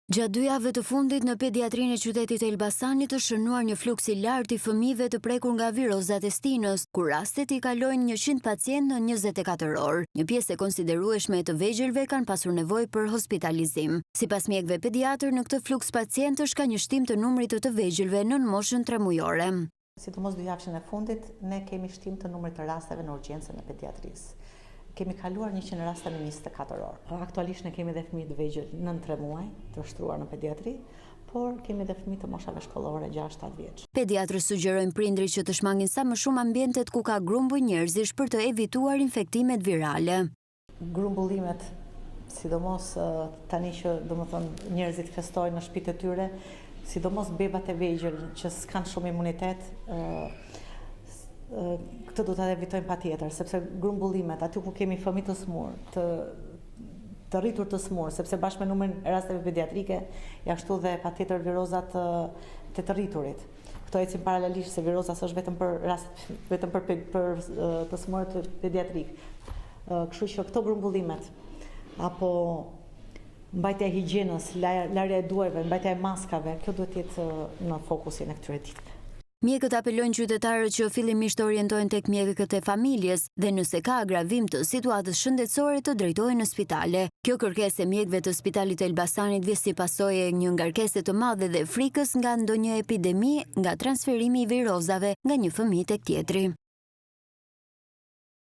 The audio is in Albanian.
Gjatë 2 javëve të fundit në pediatrinë e qytetit e Elbasanit është shënuar një fluks i lartë i fëmijëve të prekur nga viroza testinës, ku rastet i kalojnë 100 pacient në 24 orë. Një pjesë e konsiderueshme e të vegjëlve kanë pasur nevojë për hospitalizim. Sipas mjekëve pediatër, në këtë fluks pacientësh ka një shtim të numrit të vegjëlve nën moshën 3 mujore. Sidomos 2 javëshin e fundit, ne kemi shtim të numrit të rasteve në urgjencën e pediatrisë. Kemi kaluar 100 raste në 24 orë. Aktualisht ne kemi dhe fëmijë të vegjël nën 3 muaj të shtruar në pediatri, por kemi dhe fëmijë të moshave shkollore 6-7 vjeç. Pediatrët sugjerojnë prindrit që të shmangin sa më shumë ambientet ku ka grumbull njerëzish për të evituar infektimet virale. Grumbullimet, sidomos tani që domethënë njerëzit festojnë në shtëpitë e tyre, sidomos bebat e vegjël që s'kan shumë imunitet, këtë do të evitojmë patjetër, sepse grumbullimet, aty ku kemi fëmijë të smur, të rritur të smur, sepse bashkë me numrin e rasteve pediatrike, ashtu dhe patjetër virozat të rriturit. Këto ecin paralelisht se viroza s'është vetëm për të smurët pediatrik. Kështu që këto grumbullimet, apo mbajtja e higjienës, larja e duarve, mbajtja e maskave, kjo duhet të jetë në fokusin e këtyre ditëve. Mjekët apelojnë qytetarët që fillimisht të orientojnë tek mjekët e familjes dhe nëse ka agravim të situatës shëndetësore të drejtohen në spitale. Kjo kërkesë e mjekëve të Spitalit të Elbasanit vjen si pasojë e një ngarkese të madhe dhe frikës nga ndonjë epidemi nga transferimi i virozave nga një fëmijë tek tjetri.